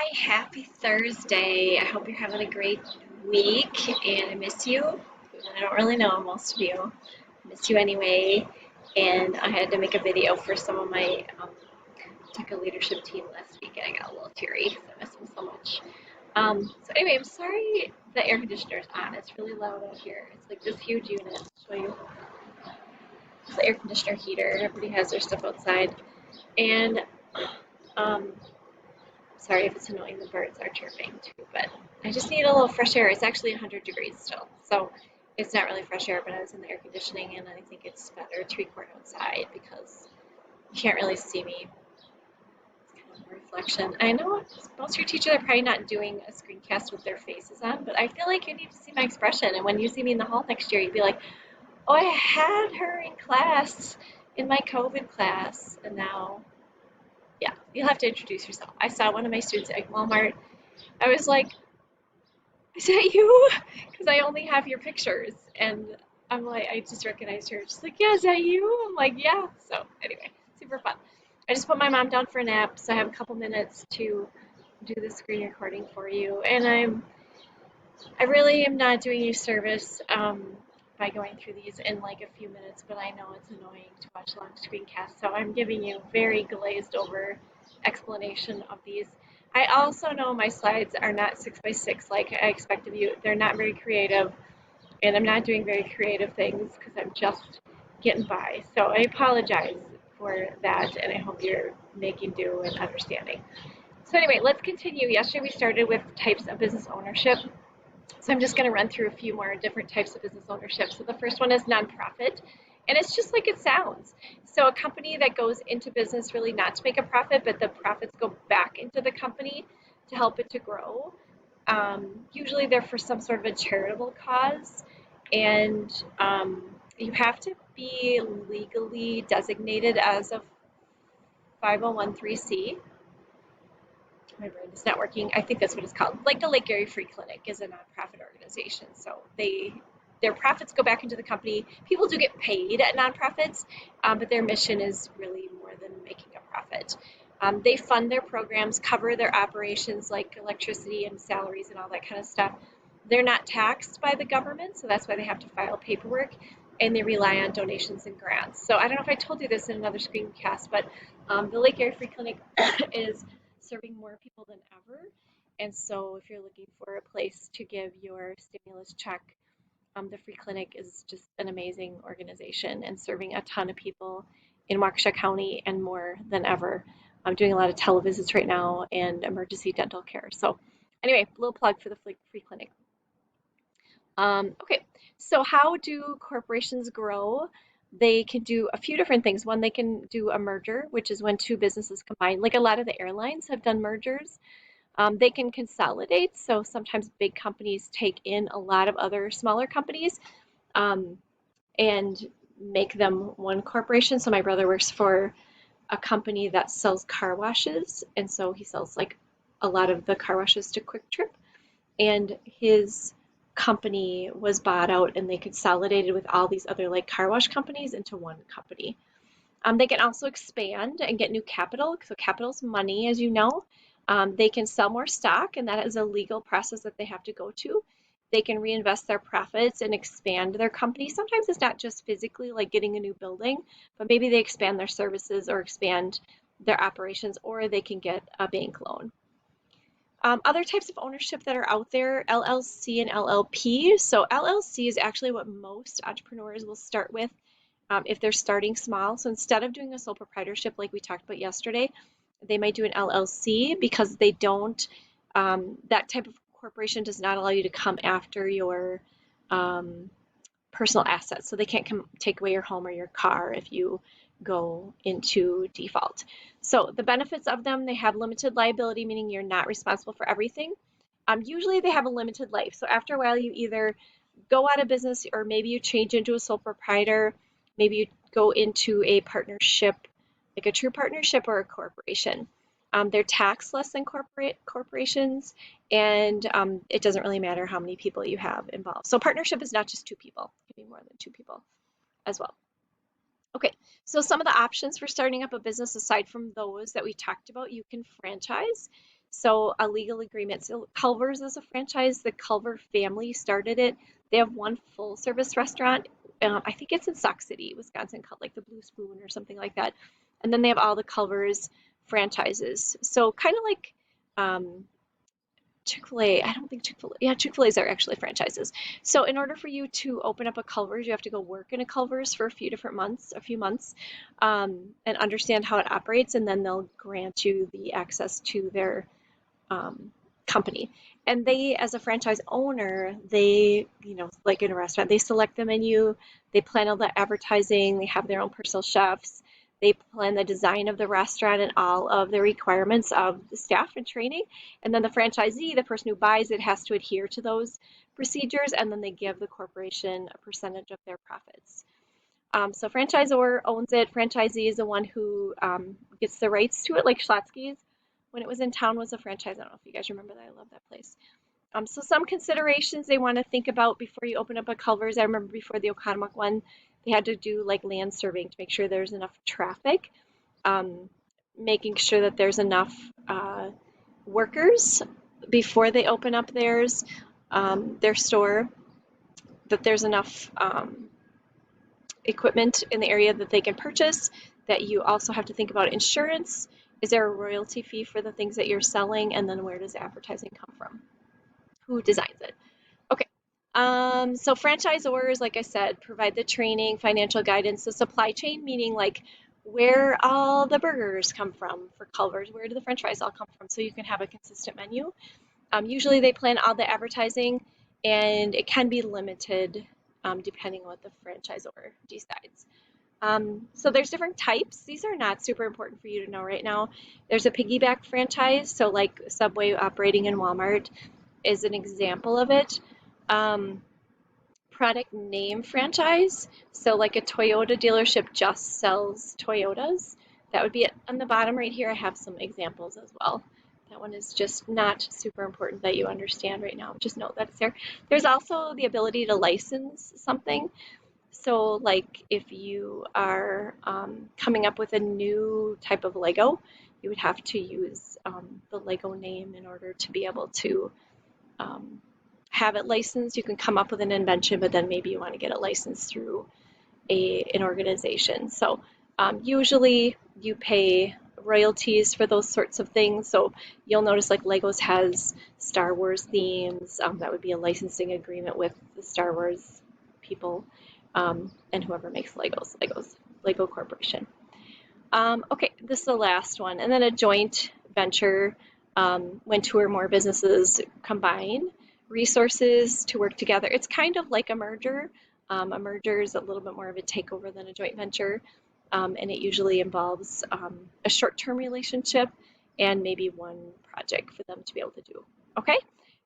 Hi, happy Thursday. I hope you're having a great week and I miss you. I don't really know most of you. I miss you anyway. And I had to make a video for some of my tech leadership team last week and I got a little teary because I miss them so much. So anyway, I'm sorry the air conditioner's on. It's really loud out here. It's like this huge unit. I'll show you. It's the air conditioner heater. Everybody has their stuff outside. And um, sorry if it's annoying, the birds are chirping too, but I just need a little fresh air. It's actually 100 degrees still, so it's not really fresh air, but I was in the air conditioning and I think it's better to record outside because you can't really see me. It's kind of a reflection. I know most of your teachers are probably not doing a screencast with their faces on, but I feel like you need to see my expression, and when you see me in the hall next year, you'd be like, oh, I had her in class, in my COVID class, and now yeah, you'll have to introduce yourself. I saw one of my students at Walmart. I was like, is that you? Because I only have your pictures. And I'm like, I just recognized her. She's like, yeah, is that you? I'm like, yeah. So anyway, super fun. I just put my mom down for a nap, so I have a couple minutes to do the screen recording for you. And I really am not doing you service by going through these in like a few minutes, but I know it's annoying to watch long screencasts, so I'm giving you very glazed over explanation of these. I also know my slides are not 6x6 like I expect of you. They're not very creative, and I'm not doing very creative things because I'm just getting by. So I apologize for that, and I hope you're making do and understanding. So anyway, let's continue. Yesterday we started with types of business ownership. So I'm just going to run through a few more different types of business ownership. So the first one is nonprofit, and it's just like it sounds. So a company that goes into business really not to make a profit, but the profits go back into the company to help it to grow. Usually they're for some sort of a charitable cause, and you have to be legally designated as a 501(c). My brain is not working. I think that's what it's called. Like the Lake Erie Free Clinic is a nonprofit organization. So their profits go back into the company. People do get paid at nonprofits, but their mission is really more than making a profit. They fund their programs, cover their operations like electricity and salaries and all that kind of stuff. They're not taxed by the government, so that's why they have to file paperwork, and they rely on donations and grants. So I don't know if I told you this in another screencast, but the Lake Erie Free Clinic is serving more people than ever. And so if you're looking for a place to give your stimulus check, the Free Clinic is just an amazing organization and serving a ton of people in Waukesha County and more than ever. I'm doing a lot of televisits right now and emergency dental care. So anyway, a little plug for the Free Clinic. Okay, so how do corporations grow? They can do a few different things. One, they can do a merger, which is when two businesses combine. Like a lot of the airlines have done mergers. They can consolidate, so sometimes big companies take in a lot of other smaller companies um, and make them one corporation. So my brother works for a company that sells car washes, and so he sells like a lot of the car washes to Quick Trip, and his company was bought out and they consolidated with all these other like car wash companies into one company. They can also expand and get new capital. So capital is money, as you know. They can sell more stock, and that is a legal process that they have to go to. They can reinvest their profits and expand their company. Sometimes it's not just physically like getting a new building, but maybe they expand their services or expand their operations, or they can get a bank loan. Other types of ownership that are out there, LLC and LLP. So LLC is actually what most entrepreneurs will start with if they're starting small. So instead of doing a sole proprietorship like we talked about yesterday, they might do an LLC because they don't, that type of corporation does not allow you to come after your personal assets. So they can't take away your home or your car if you go into default. So the benefits of them, they have limited liability, meaning you're not responsible for everything. Usually they have a limited life. So after a while, you either go out of business or maybe you change into a sole proprietor. Maybe you go into a partnership, like a true partnership or a corporation. They're taxed less than corporations, and it doesn't really matter how many people you have involved. So partnership is not just two people, it can be more than two people as well. Okay, so some of the options for starting up a business aside from those that we talked about, you can franchise. So a legal agreement. So Culver's is a franchise. The Culver family started it. They have one full service restaurant. I think it's in Sauk City, Wisconsin, called like the Blue Spoon or something like that. And then they have all the Culver's franchises. So kind of like um, Chick-fil-A. I don't think Chick-fil-A. Yeah, Chick-fil-A's are actually franchises. So in order for you to open up a Culver's, you have to go work in a Culver's for a few months, and understand how it operates, and then they'll grant you the access to their um, company. And they, as a franchise owner, they, like in a restaurant, they select the menu, they plan all the advertising, they have their own personal chefs, they plan the design of the restaurant and all of the requirements of the staff and training. And then the franchisee, the person who buys it, has to adhere to those procedures, and then they give the corporation a percentage of their profits. So franchisor owns it. Franchisee is the one who gets the rights to it, like Schlotzsky's when it was in town was a franchise. I don't know if you guys remember that. I love that place. So some considerations they want to think about before you open up a Culver's. I remember before the Oconomowoc one, they had to do like land surveying to make sure there's enough traffic, um, making sure that there's enough workers before they open up their store, that there's enough equipment in the area that they can purchase, that you also have to think about insurance. Is there a royalty fee for the things that you're selling? And then where does the advertising come from? Who designs it? Okay. So franchisors, like I said, provide the training, financial guidance, the supply chain, meaning like where all the burgers come from for Culver's, where do the french fries all come from, so you can have a consistent menu. Usually they plan all the advertising, and it can be limited depending on what the franchisor decides. So there's different types. These are not super important for you to know right now. There's a piggyback franchise, so like Subway operating in Walmart is an example of it. Um, Product name franchise, so like a Toyota dealership just sells Toyotas. That would be it. On the bottom right here, I have some examples as well. That one is just not super important that you understand right now. Just note that it's there. There's also the ability to license something. So like if you are coming up with a new type of Lego, you would have to use the Lego name in order to be able to um, have it licensed. You can come up with an invention, but then maybe you want to get it licensed through an organization. So usually you pay royalties for those sorts of things. So you'll notice like Legos has Star Wars themes. That would be a licensing agreement with the Star Wars people, and whoever makes Lego Corporation. Okay, this is the last one. And then a joint venture, when two or more businesses combine resources to work together. It's kind of like a merger. A merger is a little bit more of a takeover than a joint venture, and it usually involves a short-term relationship and maybe one project for them to be able to do. Okay,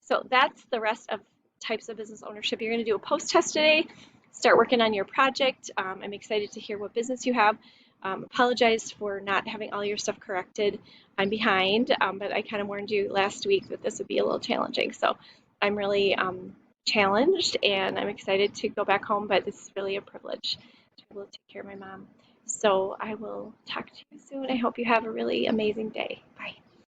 so that's the rest of types of business ownership. You're going to do a post-test today. Start working on your project. I'm excited to hear what business you have. Apologize for not having all your stuff corrected. I'm behind, but I kind of warned you last week that this would be a little challenging. So I'm really challenged, and I'm excited to go back home, but this is really a privilege to be able to take care of my mom. So I will talk to you soon. I hope you have a really amazing day. Bye.